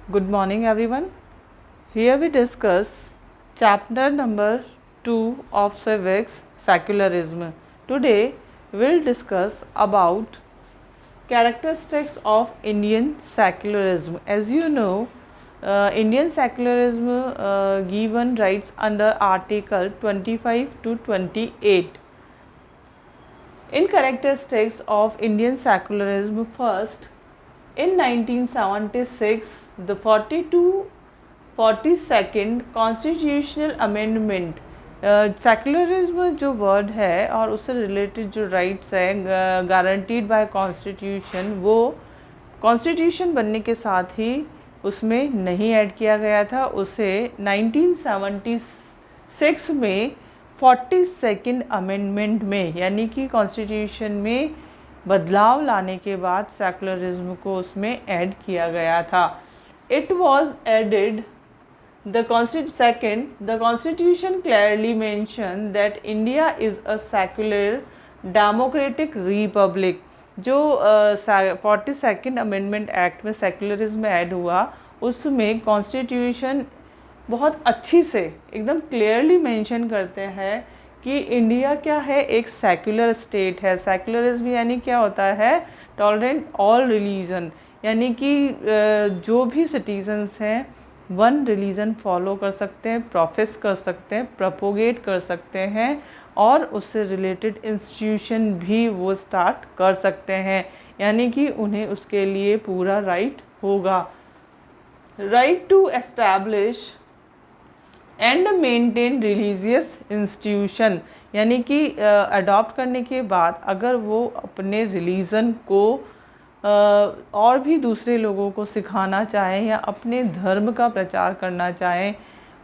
Good morning, everyone. Here we discuss chapter number 2 of civics, secularism. Today we'll discuss about characteristics of Indian secularism. As you know, Indian secularism given rights under Article 25 to 28. In characteristics of Indian secularism, first, in 1976, the 42nd constitutional amendment, secularism जो word है और उससे related जो rights है guaranteed bye constitution, वो constitution बनने के साथ ही उसमें नहीं ऐड किया गया था. उसे 1976 में 42nd अमेंडमेंट में, यानी कि कॉन्स्टिट्यूशन में बदलाव लाने के बाद सेकुलरिज्म को उसमें ऐड किया गया था. It was added the constitution clearly mentioned that India is a secular democratic republic. जो 42nd अमेंडमेंट एक्ट में सेकुलरिज्म ऐड हुआ, उसमें कॉन्स्टिट्यूशन बहुत अच्छी से एकदम क्लियरली मेंशन करते हैं कि इंडिया क्या है, एक सेक्युलर स्टेट है. सेकुलरिज्म यानी क्या होता है, टॉलरेंट ऑल रिलीजन, यानी कि जो भी सिटीजन्स हैं वन रिलीजन फॉलो कर सकते हैं, प्रोफेस कर सकते हैं, प्रपोगेट कर सकते हैं और उससे रिलेटेड इंस्टीट्यूशन भी वो स्टार्ट कर सकते हैं, यानी कि उन्हें उसके लिए पूरा राइट होगा. Right to establish and maintain religious institution, यानी कि अडॉप्ट करने के बाद अगर वो अपने रिलीजन को और भी दूसरे लोगों को सिखाना चाहें या अपने धर्म का प्रचार करना चाहें,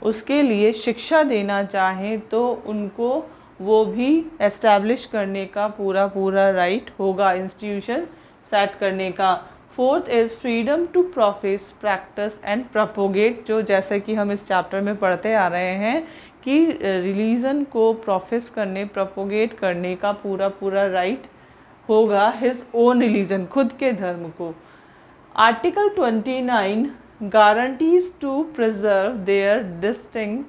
उसके लिए शिक्षा देना चाहें, तो उनको वो भी एस्टैब्लिश करने का पूरा राइट होगा, इंस्टीट्यूशन सेट करने का. Fourth is freedom to profess, practice and propagate, जो जैसे कि हम इस चैप्टर में पढ़ते आ रहे हैं कि रिलीजन को प्रोफेस करने, प्रपोगेट करने का पूरा राइट होगा, हिज ओन रिलीजन, खुद के धर्म को. Article 29 guarantees to preserve their distinct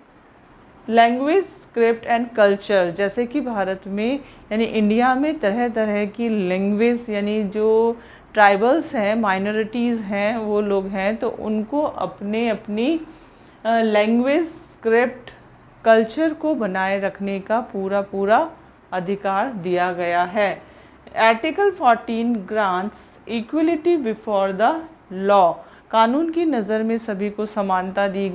language, script and culture. जैसे कि भारत में यानी इंडिया में तरह तरह की लैंग्वेज, यानी जो ट्राइबल्स हैं, माइनॉरिटीज़ हैं, वो लोग हैं, तो उनको अपनी लैंग्वेज, स्क्रिप्ट, कल्चर को बनाए रखने का पूरा अधिकार दिया गया है. Article 14 grants equality before the law, कानून की नज़र में सभी को समानता दी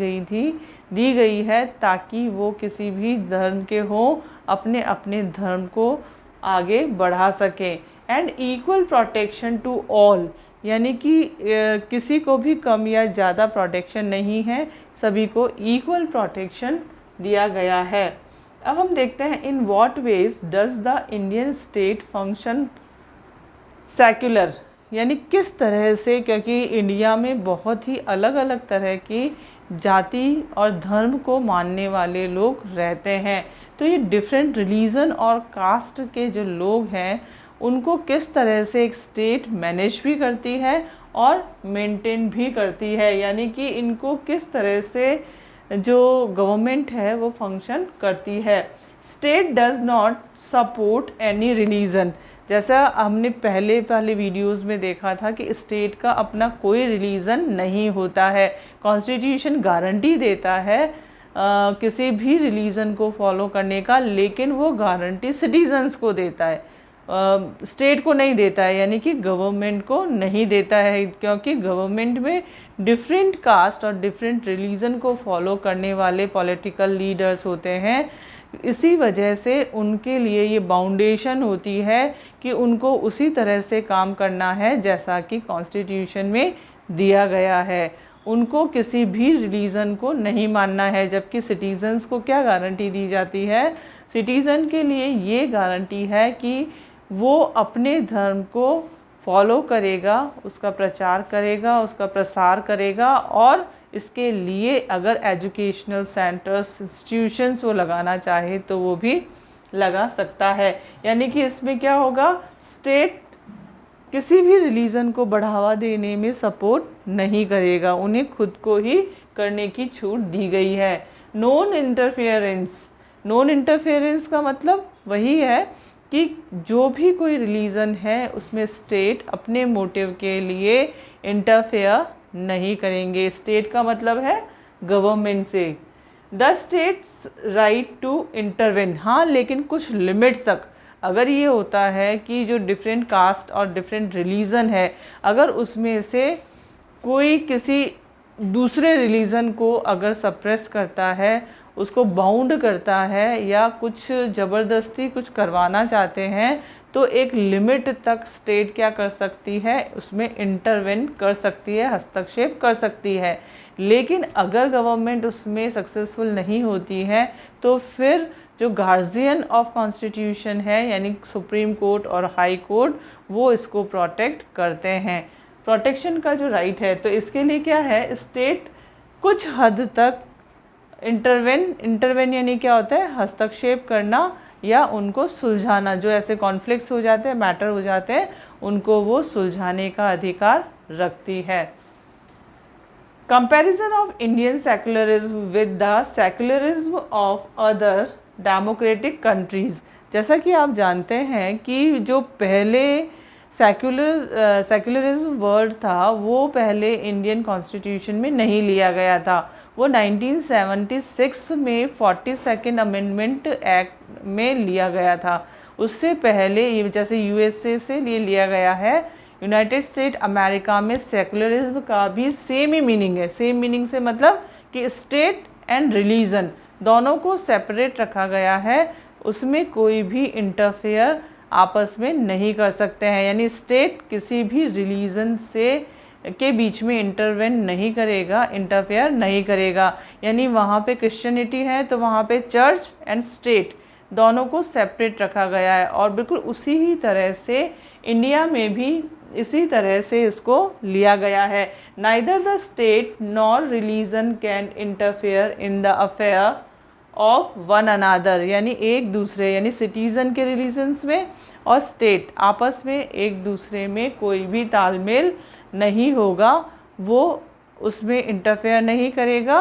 गई है ताकि वो किसी भी धर्म के हों, अपने धर्म को आगे बढ़ा सकें. And equal protection to all, यानी कि किसी को भी कम या ज़्यादा प्रोटेक्शन नहीं है, सभी को इक्वल प्रोटेक्शन दिया गया है. अब हम देखते हैं in what ways does the Indian state function secular, यानी किस तरह से, क्योंकि इंडिया में बहुत ही अलग अलग तरह की जाति और धर्म को मानने वाले लोग रहते हैं, तो ये डिफरेंट रिलीजन और कास्ट के जो लोग हैं उनको किस तरह से एक स्टेट मैनेज भी करती है और मेंटेन भी करती है, यानी कि इनको किस तरह से जो गवर्नमेंट है वो फंक्शन करती है. State does not support any religion, जैसा हमने पहले वीडियोस में देखा था कि स्टेट का अपना कोई रिलीजन नहीं होता है. कॉन्स्टिट्यूशन गारंटी देता है किसी भी रिलीजन को फॉलो करने का, लेकिन वो गारंटी सिटीजन्स को देता है, स्टेट को नहीं देता है, यानी कि गवर्नमेंट को नहीं देता है, क्योंकि गवर्नमेंट में डिफरेंट कास्ट और डिफरेंट रिलीजन को फॉलो करने वाले पॉलिटिकल लीडर्स होते हैं. इसी वजह से उनके लिए ये बाउंडेशन होती है कि उनको उसी तरह से काम करना है जैसा कि कॉन्स्टिट्यूशन में दिया गया है. उनको किसी भी रिलीजन को नहीं मानना है, जबकि सिटीजन्स को क्या गारंटी दी जाती है, सिटीज़न के लिए ये गारंटी है कि वो अपने धर्म को फॉलो करेगा, उसका प्रचार करेगा, उसका प्रसार करेगा, और इसके लिए अगर एजुकेशनल सेंटर्स, इंस्टीट्यूशंस वो लगाना चाहे तो वो भी लगा सकता है. यानी कि इसमें क्या होगा, स्टेट किसी भी रिलीजन को बढ़ावा देने में सपोर्ट नहीं करेगा, उन्हें खुद को ही करने की छूट दी गई है। नॉन इंटरफेरेंस, नॉन इंटरफेरेंस का मतलब वही है कि जो भी कोई रिलीजन है उसमें स्टेट अपने मोटिव के लिए इंटरफेयर नहीं करेंगे। स्टेट का मतलब है गवर्नमेंट से। The state's right to intervene, हाँ लेकिन कुछ लिमिट तक। अगर ये होता है कि जो डिफरेंट कास्ट और डिफरेंट रिलीजन है, अगर उसमें से कोई किसी दूसरे रिलीजन को अगर सप्रेस करता है, उसको बाउंड करता है या कुछ ज़बरदस्ती कुछ करवाना चाहते हैं, तो एक लिमिट तक स्टेट क्या कर सकती है, उसमें इंटरवेन कर सकती है, हस्तक्षेप कर सकती है। लेकिन अगर गवर्नमेंट उसमें सक्सेसफुल नहीं होती है तो फिर जो गार्जियन ऑफ कॉन्स्टिट्यूशन है यानी सुप्रीम कोर्ट और हाई कोर्ट, वो इसको प्रोटेक्ट करते हैं। प्रोटेक्शन का जो राइट है, तो इसके लिए क्या है, स्टेट कुछ हद तक इंटरवेन यानी क्या होता है, हस्तक्षेप करना या उनको सुलझाना। जो ऐसे कॉन्फ्लिक्ट्स हो जाते हैं, मैटर हो जाते हैं, उनको वो सुलझाने का अधिकार रखती है। Comparison of Indian secularism with the secularism of other democratic countries. जैसा कि आप जानते हैं कि जो पहले सेक्युलरिज्म वर्ड था वो पहले इंडियन कॉन्स्टिट्यूशन में नहीं लिया गया था। वो 1976 में 42nd अमेंडमेंट एक्ट में लिया गया था। उससे पहले ये जैसे यूएसए से लिया गया है, यूनाइटेड स्टेट अमेरिका में सेक्युलरिज्म का भी सेम ही मीनिंग है। सेम मीनिंग से मतलब कि स्टेट एंड रिलीजन दोनों को सेपरेट रखा गया है, उसमें कोई भी इंटरफेयर आपस में नहीं कर सकते हैं। यानी स्टेट किसी भी रिलीजन से के बीच में इंटरवेन नहीं करेगा, इंटरफेयर नहीं करेगा। यानी वहाँ पे क्रिश्चियनिटी है तो वहाँ पे चर्च एंड स्टेट दोनों को सेपरेट रखा गया है। और बिल्कुल उसी ही तरह से इंडिया में भी इसी तरह से इसको लिया गया है। Neither the state nor religion can interfere in the affair of one another, यानी एक दूसरे यानी सिटीज़न के रिलीजन्स में और स्टेट आपस में एक दूसरे में कोई भी तालमेल नहीं होगा, वो उसमें इंटरफेयर नहीं करेगा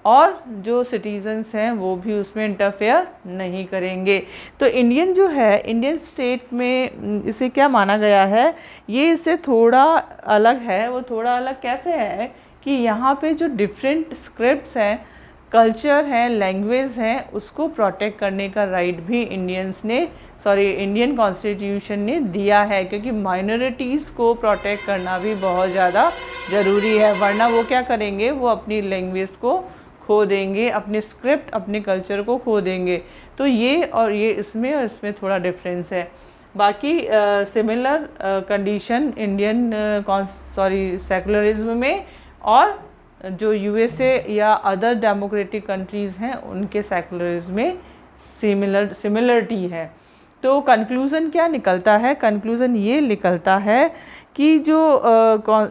और जो सिटीजन्स हैं वो भी उसमें इंटरफेयर नहीं करेंगे। तो इंडियन जो है, इंडियन स्टेट में इसे क्या माना गया है, ये इससे थोड़ा अलग है। वो थोड़ा अलग कैसे है कि यहाँ पे जो डिफरेंट स्क्रिप्ट्स हैं, कल्चर है, लैंग्वेज है, उसको प्रोटेक्ट करने का राइट भी इंडियन कॉन्स्टिट्यूशन ने दिया है। क्योंकि माइनॉरिटीज़ को प्रोटेक्ट करना भी बहुत ज़्यादा ज़रूरी है, वरना वो क्या करेंगे, वो अपनी लैंग्वेज को खो देंगे, अपने स्क्रिप्ट, अपने कल्चर को खो देंगे। तो ये और ये इसमें और इसमें थोड़ा डिफरेंस है। बाकी सिमिलर कंडीशन इंडियन सेकुलरिज्म में और जो यूएसए या अदर डेमोक्रेटिक कंट्रीज़ हैं उनके सेकुलरिज्म में सिमिलरिटी है। तो कंक्लूज़न क्या निकलता है, कंक्लूज़न ये निकलता है कि जो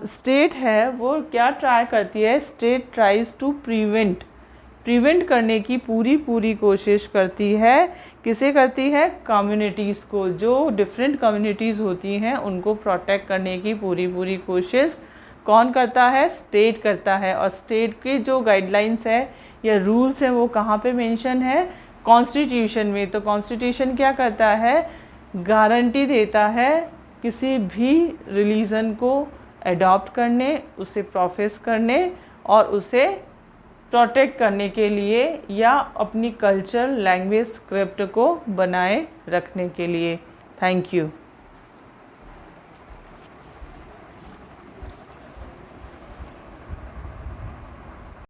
स्टेट है वो क्या ट्राई करती है, स्टेट ट्राइज़ टू प्रिवेंट करने की पूरी कोशिश करती है। किसे करती है, कम्युनिटीज़ को, जो डिफरेंट कम्युनिटीज़ होती हैं उनको प्रोटेक्ट करने की पूरी कोशिश कौन करता है, स्टेट करता है। और स्टेट के जो गाइडलाइंस है या रूल्स हैं वो कहाँ पे मेंशन है, कॉन्स्टिट्यूशन में। तो कॉन्स्टिट्यूशन क्या करता है, गारंटी देता है किसी भी रिलीजन को अडॉप्ट करने, उसे प्रोफेस करने और उसे प्रोटेक्ट करने के लिए या अपनी कल्चर, लैंग्वेज, स्क्रिप्ट को बनाए रखने के लिए। Thank you.